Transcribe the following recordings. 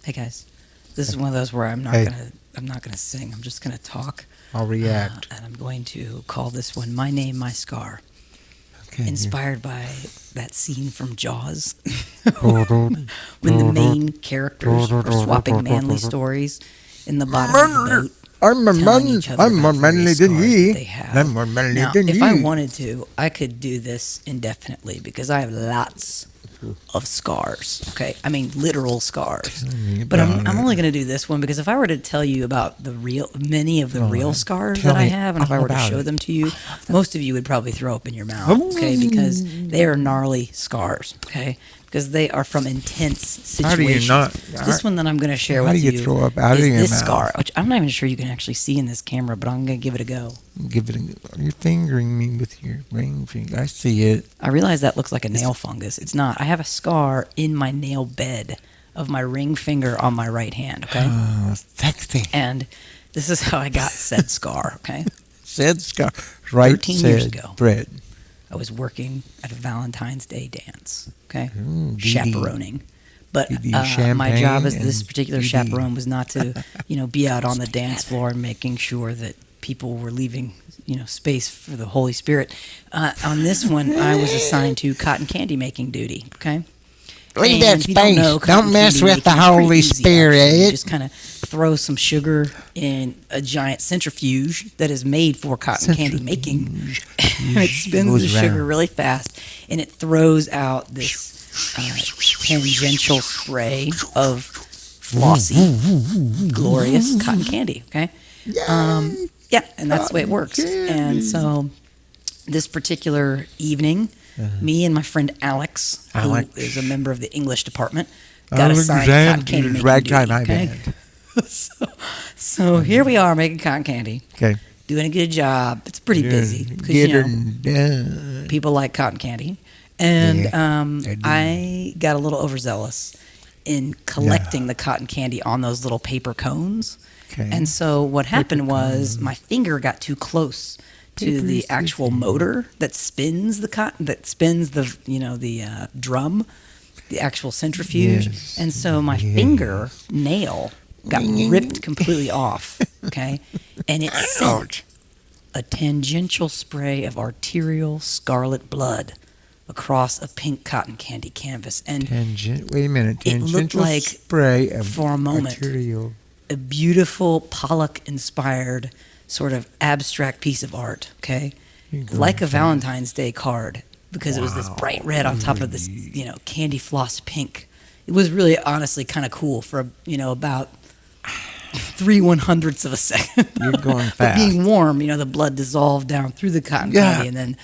Hey guys, this is one of those where I'm not gonna sing. I'm just gonna talk. I'll react. And I'm going to call this one "My Name, My Scar." Okay. Inspired by that scene from Jaws, when the main characters are swapping manly stories in the bottom of the boat. I'm more manly than ye. I'm more manly than ye. If I wanted to, I could do this indefinitely because I have lots of scars. Okay, I mean literal scars. But I'm only going to do this one because if I were to tell you about many of the real scars that I have, and if I were to show them to you, most of you would probably throw up in your mouth. Okay, because they are gnarly scars. Okay. Because they are from intense situations. How do you not? This one that I'm going to share with you throw up out is of your this mouth? scar, which I'm not even sure you can actually see in this camera, but I'm going to give it a go. You're fingering me with your ring finger. I see it. I realize that looks like a nail fungus. It's not. I have a scar in my nail bed of my ring finger on my right hand, okay? Oh, sexy. And this is how I got said scar, okay? Said scar. Right 13 years ago. Bread. I was working at a Valentine's Day dance, okay? Ooh, chaperoning. But my job as this particular chaperone was not to, be out on the dance floor and making sure that people were leaving, space for the Holy Spirit. On this one, I was assigned to cotton candy making duty, okay? Leave that space. Don't mess with the Holy Spirit. You just kind of throw some sugar in a giant centrifuge that is made for cotton candy making. And it spins the sugar really fast, and it throws out this tangential spray of flossy, glorious cotton candy, okay? Yeah, and that's the way it works. And so this particular evening, me and my friend Alex, who is a member of the English department, got assigned cotton candy making duty, okay? So here we are making cotton candy. Okay. Doing a good job. It's pretty busy because people like cotton candy, and I got a little overzealous in collecting the cotton candy on those little paper cones. Okay. And so what happened was my finger got too close to the actual motor that spins the cotton, that spins the drum, the actual centrifuge, and so my finger nail got ripped completely off, okay? And it sent a tangential spray of arterial scarlet blood across a pink cotton candy canvas. And wait a minute. It looked like, spray of for a moment, arterial. A beautiful Pollock-inspired sort of abstract piece of art, okay? Like a Valentine's Day card, because it was this bright red on top of this, candy floss pink. It was really, honestly, kind of cool for, about 3/100ths of a second. You're going fast. But being warm, the blood dissolved down through the cotton candy, and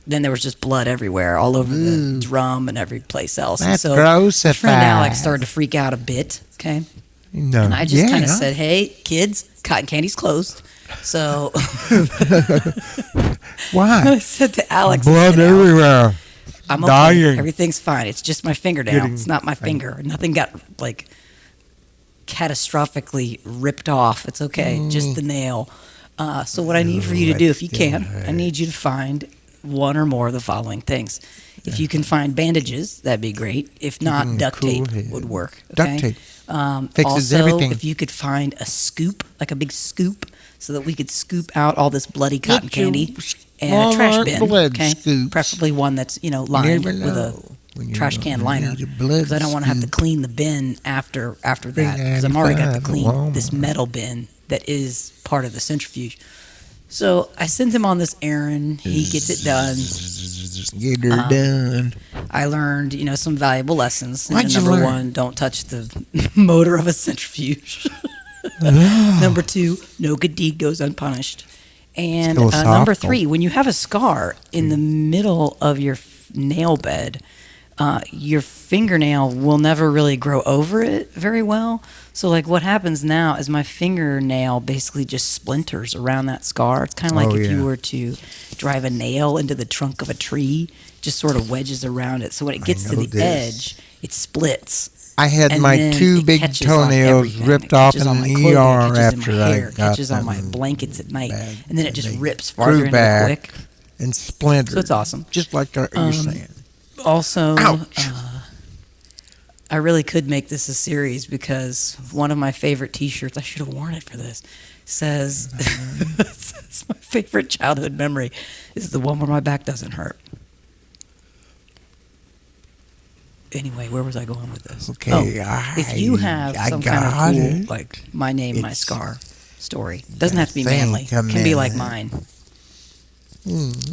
then there was just blood everywhere, all over the drum and every place else. That's and so gross. My friend Alex started to freak out a bit, okay? No. And I just kind of said, hey, kids, cotton candy's closed. So why? I said to Alex, blood everywhere. I'm okay. Dying. Everything's fine. It's just my fingernail. It's not my finger. Nothing got catastrophically ripped off. It's okay. Just the nail. So what I need for you to do, if you can, I need you to find one or more of the following things. If you can find bandages, that'd be great. If not, duct tape would work. Okay? Duct tape. Fixes also, everything. if you could find a scoop, like a big scoop, so that we could scoop out all this bloody cotton candy, and a trash bin, okay? Preferably one that's lined with a trash can liner, because I don't want to have to clean the bin after that, because I'm already got to clean this metal bin that is part of the centrifuge. So I sent him on this errand. He gets it done. Get her done. I learned, some valuable lessons. Number one, don't touch the motor of a centrifuge. Number two, no good deed goes unpunished. And number three, when you have a scar in the middle of your nail bed, your fingernail will never really grow over it very well. So what happens now is my fingernail basically just splinters around that scar. It's kind of like if you were to drive a nail into the trunk of a tree, just sort of wedges around it. So when it gets to the edge, it splits. I had my two big toenails ripped off in the ER after I got catches on my blankets at night, and then it just rips farther into the quick. And splinters. So it's awesome. Just like you're saying. Also, I really could make this a series because one of my favorite T-shirts, I should have worn it for this, says, says my favorite childhood memory is the one where my back doesn't hurt. Anyway, where was I going with this? Okay, if you have some kind of cool, like my name, my scar story, doesn't have to be manly. It can be like mine.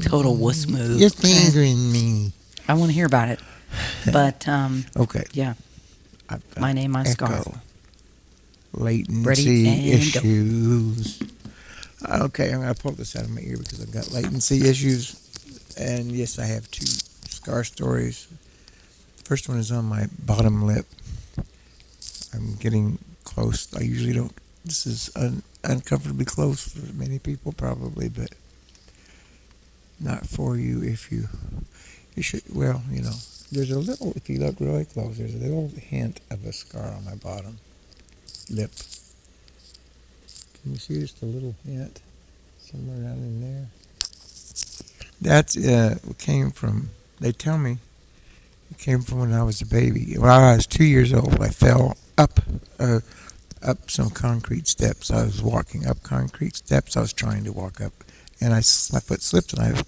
Total wuss move. You're fingering me. I want to hear about it. But, okay. Yeah. My name, my scar. Latency issues. Okay, I'm going to pull this out of my ear because I've got latency issues. And yes, I have 2 scar stories. First one is on my bottom lip. I'm getting close. I usually don't. This is uncomfortably close for many people probably, but not for you if you should, well, there's a little, if you look really close, there's a little hint of a scar on my bottom lip. Can you see just a little hint somewhere down in there? That came from, they tell me, it came from when I was a baby. When I was 2 years old, I fell up some concrete steps. I was walking up concrete steps. I was trying to walk up, and my foot slipped, and I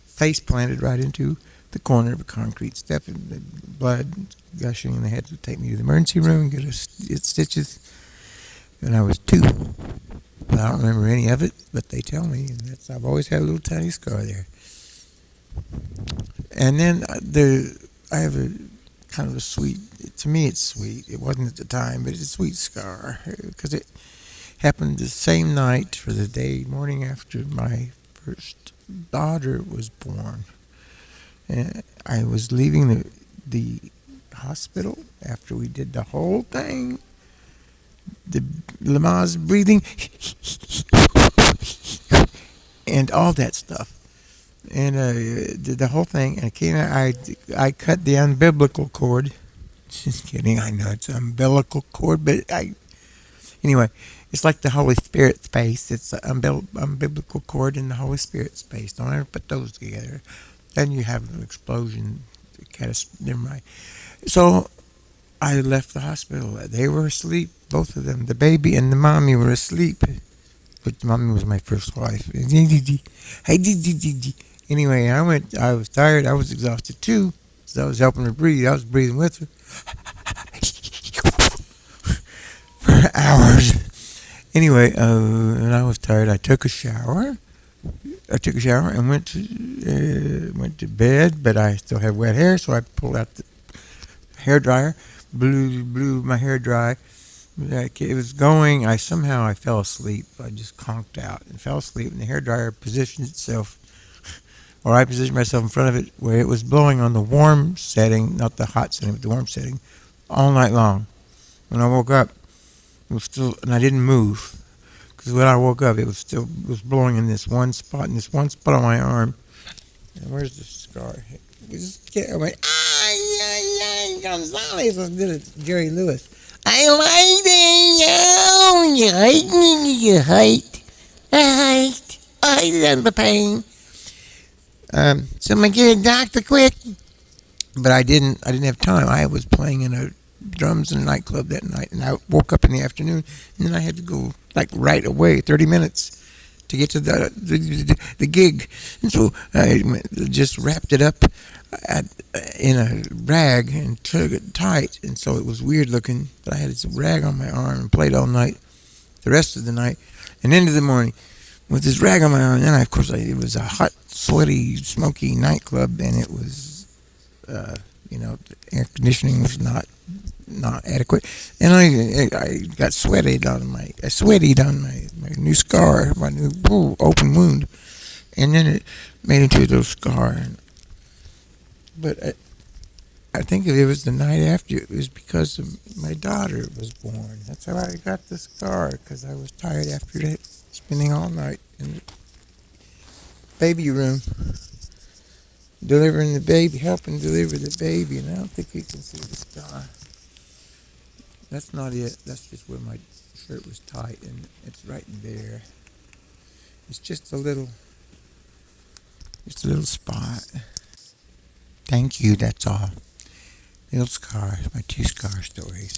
face planted right into the corner of a concrete step, and the blood gushing, and they had to take me to the emergency room and get stitches. And I was 2. I don't remember any of it, but they tell me, and I've always had a little tiny scar there. And then I have a kind of a sweet, to me it's sweet, it wasn't at the time, but it's a sweet scar, because it happened the same night for the morning after my first daughter was born. And I was leaving the hospital after we did the whole thing, the Lamaze breathing, and all that stuff. And did the whole thing, and I cut the umbilical cord. Just kidding, I know it's umbilical cord, but anyway, it's like the Holy Spirit space. It's the umbilical cord and the Holy Spirit space. Don't ever put those together. Then you have an explosion. Never mind. So I left the hospital. They were asleep, both of them. The baby and the mommy were asleep. But the mommy was my first wife. Anyway, I was tired. I was exhausted too. So I was helping her breathe. I was breathing with her for hours. Anyway, and I was tired. I took a shower. And went to bed, but I still had wet hair, so I pulled out the hair dryer, blew my hair dry. It was going. I fell asleep. I just conked out and fell asleep, and the hair dryer positioned itself, or I positioned myself in front of it where it was blowing on the warm setting, not the hot setting, but the warm setting, all night long. When I woke up, it was still, and I didn't move, because when I woke up, it was blowing in this one spot on my arm. And where's the scar? I went, Gonzalez. I did it, Jerry Lewis. I like it. You hate me. You hate. I love the pain. Someone get a doctor quick. But I didn't have time. I was playing in a drums in a nightclub that night, and I woke up in the afternoon, and then I had to go like right away, 30 minutes to get to the gig. And so I just wrapped it up in a rag and took it tight, and so it was weird looking, but I had this rag on my arm and played all night, the rest of the night, and into the morning with this rag on my arm. And then, it was a hot, sweaty, smoky nightclub, and it was, the air conditioning was not adequate, and I got sweated on my new scar, my new open wound, and then it made into a little scar. But I think it was the night after. It was because my daughter was born. That's how I got the scar, because I was tired after that, spending all night in the baby room, delivering the baby, helping deliver the baby, and I don't think you can see the scar. That's not it. That's just where my shirt was tight, and it's right in there. It's just a little spot. Thank you. That's all. Little scars, my two scar stories.